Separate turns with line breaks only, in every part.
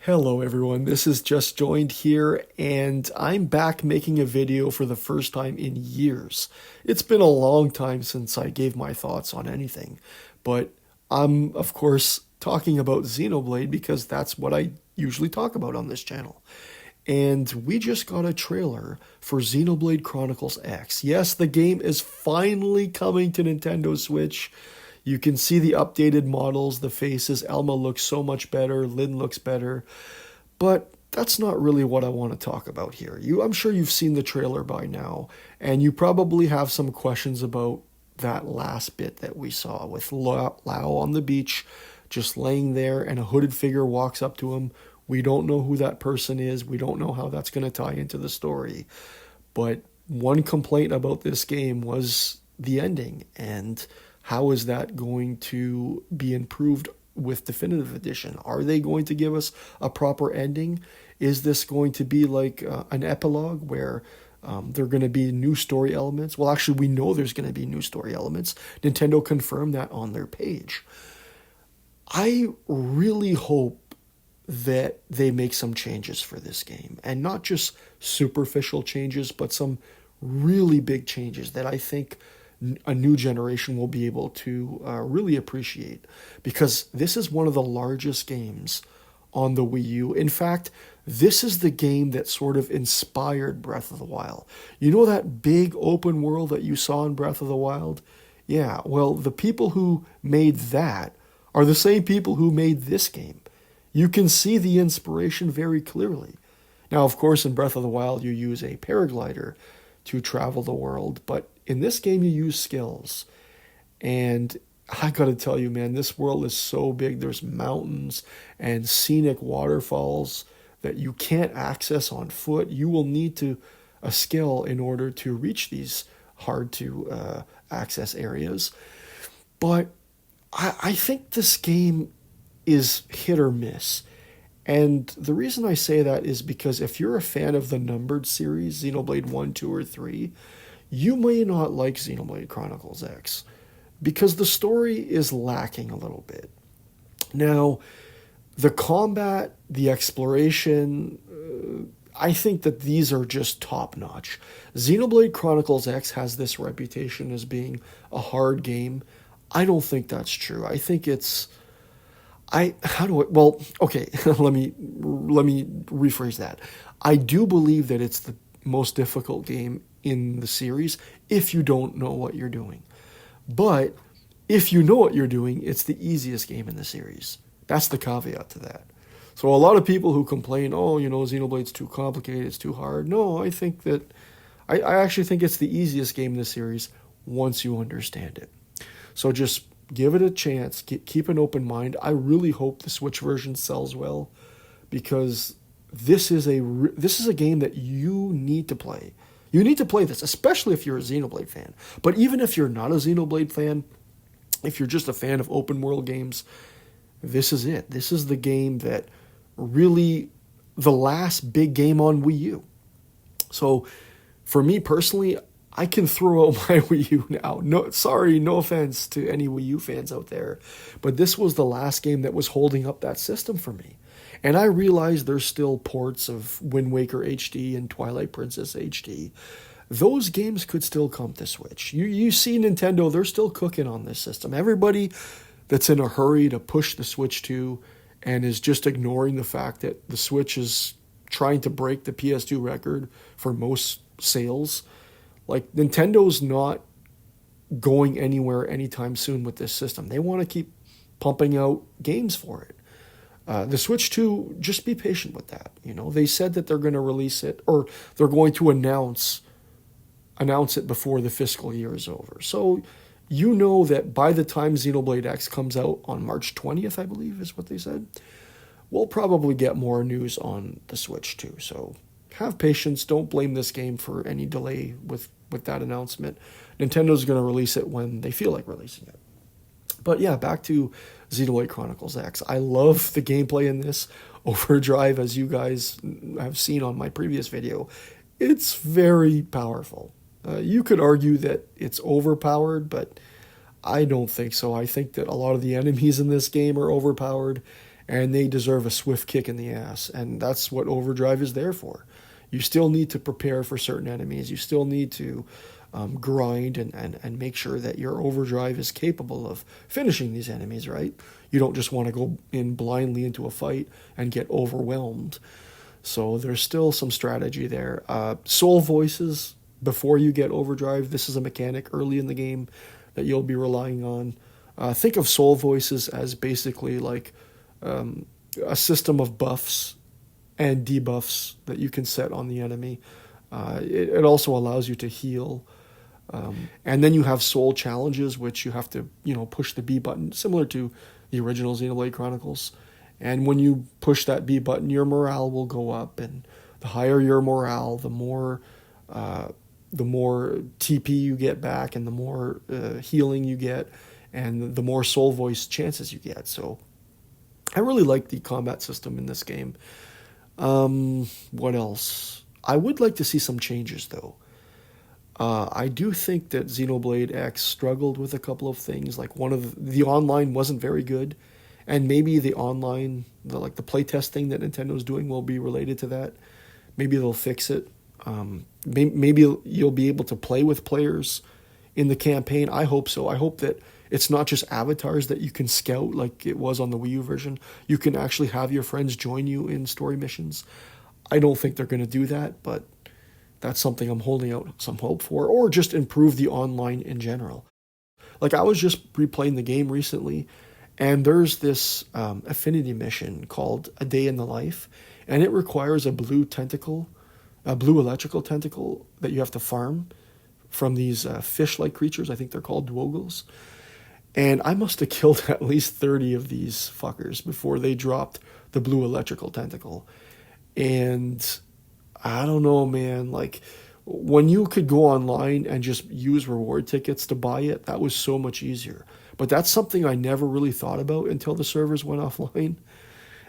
Hello everyone, this is Just Joined here, and I'm back making a video for the first time in years. It's been a long time since I gave my thoughts on anything, but I'm, of course, talking about Xenoblade because that's what I usually talk about on this channel. And we just got a trailer for Xenoblade Chronicles X. Yes, the game is finally coming to Nintendo Switch. You can see the updated models, the faces. Elma looks so much better, Lynn looks better. But that's not really what I want to talk about here. I'm sure you've seen the trailer by now, and you probably have some questions about that last bit that we saw with Lao on the beach, just laying there, and a hooded figure walks up to him. We don't know who that person is. We don't know how that's going to tie into the story. But one complaint about this game was the ending, and how is that going to be improved with Definitive Edition? Are they going to give us a proper ending? Is this going to be like an epilogue where there are going to be new story elements? Well, actually, we know there's going to be new story elements. Nintendo confirmed that on their page. I really hope that they make some changes for this game, and not just superficial changes, but some really big changes that I think a new generation will be able to really appreciate, because this is one of the largest games on the Wii U. In fact, this is the game that sort of inspired Breath of the Wild. You know that big open world that you saw in Breath of the Wild? Yeah, well, the people who made that are the same people who made this game. You can see the inspiration very clearly. Now, of course, in Breath of the Wild, you use a paraglider to travel the world, but in this game, you use skills. And I gotta tell you, man, this world is so big. There's mountains and scenic waterfalls that you can't access on foot. You will need a skill in order to reach these hard to access areas. But I think this game is hit or miss. And the reason I say that is because if you're a fan of the numbered series, Xenoblade 1, 2, or 3, you may not like Xenoblade Chronicles X because the story is lacking a little bit. Now, the combat, the exploration, I think that these are just top-notch. Xenoblade Chronicles X has this reputation as being a hard game. I don't think that's true. I think it's... okay, let me rephrase that. I do believe that it's the most difficult game in the series if you don't know what you're doing. But if you know what you're doing, it's the easiest game in the series. That's the caveat to that. So a lot of people who complain, Xenoblade's too complicated, it's too hard. No, I think that I actually think it's the easiest game in the series once you understand it. So just give it a chance. Keep an open mind. I really hope the Switch version sells well, because this is a game that you need to play. You need to play this, especially if you're a Xenoblade fan. But even if you're not a Xenoblade fan, if you're just a fan of open world games, this is it. This is the game that really, the last big game on Wii U. So for me personally, I can throw out my Wii U now. No offense to any Wii U fans out there, but this was the last game that was holding up that system for me. And I realize there's still ports of Wind Waker HD and Twilight Princess HD. Those games could still come to Switch. You see Nintendo, they're still cooking on this system. Everybody that's in a hurry to push the Switch 2 and is just ignoring the fact that the Switch is trying to break the PS2 record for most sales. Like, Nintendo's not going anywhere anytime soon with this system. They want to keep pumping out games for it. The Switch 2, just be patient with that. They said that they're going to release it, or they're going to announce it before the fiscal year is over. So you know that by the time Xenoblade X comes out on March 20th, I believe is what they said, we'll probably get more news on the Switch 2. So have patience. Don't blame this game for any delay with that announcement. Nintendo's going to release it when they feel like releasing it. But yeah, back to Xenoblade Chronicles X. I love the gameplay in this. Overdrive, as you guys have seen on my previous video, it's very powerful. You could argue that it's overpowered, but I don't think so. I think that a lot of the enemies in this game are overpowered, and they deserve a swift kick in the ass. And that's what Overdrive is there for. You still need to prepare for certain enemies. You still need to grind and make sure that your Overdrive is capable of finishing these enemies, right? You don't just want to go in blindly into a fight and get overwhelmed. So there's still some strategy there. Soul voices before you get Overdrive. This is a mechanic early in the game that you'll be relying on. Think of soul voices as basically like a system of buffs and debuffs that you can set on the enemy. It also allows you to heal. And then you have soul challenges, which you have to, push the B button, similar to the original Xenoblade Chronicles. And when you push that B button, your morale will go up. And the higher your morale, the more TP you get back, and the more healing you get, and the more soul voice chances you get. So I really like the combat system in this game. What else? I would like to see some changes, though. I do think that Xenoblade X struggled with a couple of things. Like the online wasn't very good, and maybe the online, the playtest thing that Nintendo's doing will be related to that. Maybe they'll fix it. Maybe you'll be able to play with players in the campaign. I hope so. I hope that it's not just avatars that you can scout like it was on the Wii U version. You can actually have your friends join you in story missions. I don't think they're going to do that, but that's something I'm holding out some hope for, or just improve the online in general. Like, I was just replaying the game recently, and there's this affinity mission called A Day in the Life, and it requires a blue electrical tentacle that you have to farm from these fish-like creatures. I think they're called Dwogles. And I must have killed at least 30 of these fuckers before they dropped the blue electrical tentacle. And I don't know, man, like, when you could go online and just use reward tickets to buy it, that was so much easier. But that's something I never really thought about until the servers went offline.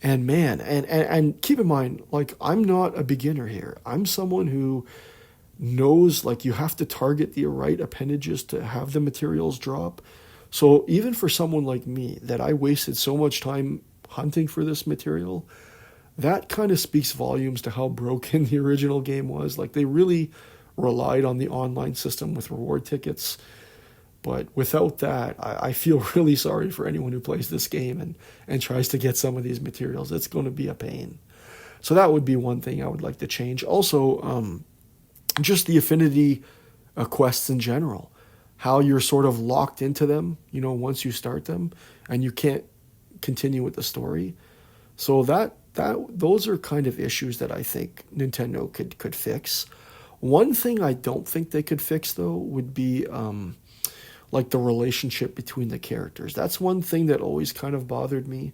And man, and keep in mind, like, I'm not a beginner here. I'm someone who knows, like, you have to target the right appendages to have the materials drop. So even for someone like me, that I wasted so much time hunting for this material, that kind of speaks volumes to how broken the original game was. Like, they really relied on the online system with reward tickets. But without that, I feel really sorry for anyone who plays this game and tries to get some of these materials. It's going to be a pain. So that would be one thing I would like to change. Also, just the affinity quests in general. How you're sort of locked into them, once you start them, and you can't continue with the story. So those are kind of issues that I think Nintendo could fix. One thing I don't think they could fix, though, would be like the relationship between the characters. That's one thing that always kind of bothered me.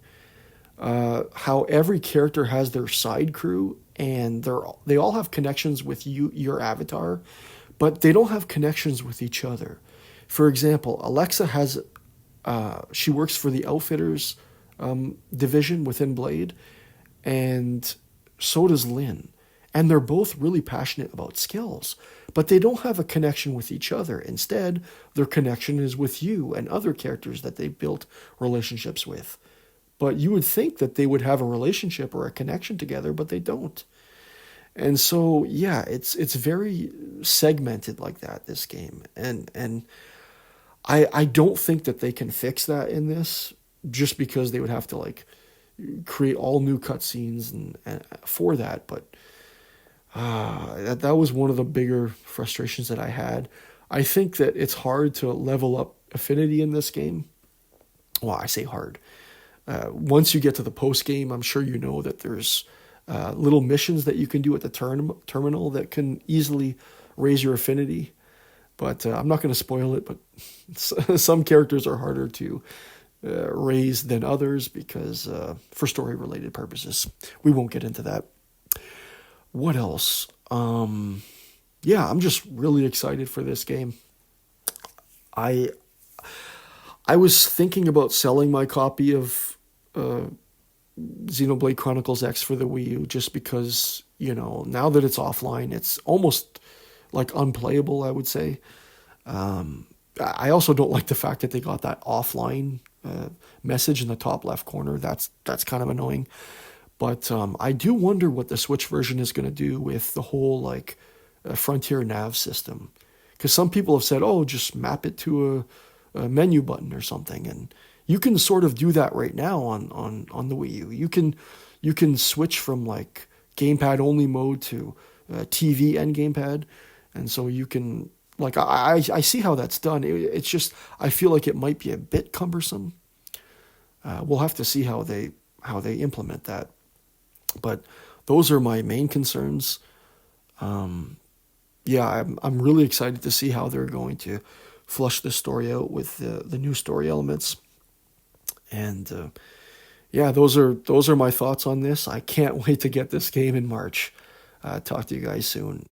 How every character has their side crew, and they all have connections with your avatar, but they don't have connections with each other. For example, Alexa she works for the Outfitters division within Blade, and so does Lynn. And they're both really passionate about skills, but they don't have a connection with each other. Instead, their connection is with you and other characters that they built relationships with. But you would think that they would have a relationship or a connection together, but they don't. And so, yeah, it's very segmented like that, this game. And I don't think that they can fix that in this, just because they would have to, like, create all new cutscenes and for that. But that was one of the bigger frustrations that I had. I think that it's hard to level up affinity in this game. Well, I say hard. Once you get to the post game, I'm sure you know that there's little missions that you can do at the terminal that can easily raise your affinity. But I'm not going to spoil it, but some characters are harder to raise than others because for story-related purposes. We won't get into that. What else? Yeah, I'm just really excited for this game. I was thinking about selling my copy of Xenoblade Chronicles X for the Wii U just because, now that it's offline, it's almost like unplayable, I would say. I also don't like the fact that they got that offline message in the top left corner. That's kind of annoying. But I do wonder what the Switch version is going to do with the whole like Frontier Nav system, because some people have said, "Oh, just map it to a menu button or something," and you can sort of do that right now on the Wii U. You can switch from like gamepad only mode to TV and gamepad, and so you can like I see how that's done. It's just I feel like it might be a bit cumbersome. We'll have to see how they implement that. But those are my main concerns. Yeah, I'm really excited to see how they're going to flush the story out with the new story elements. And yeah, those are my thoughts on this. I can't wait to get this game in March. Talk to you guys soon.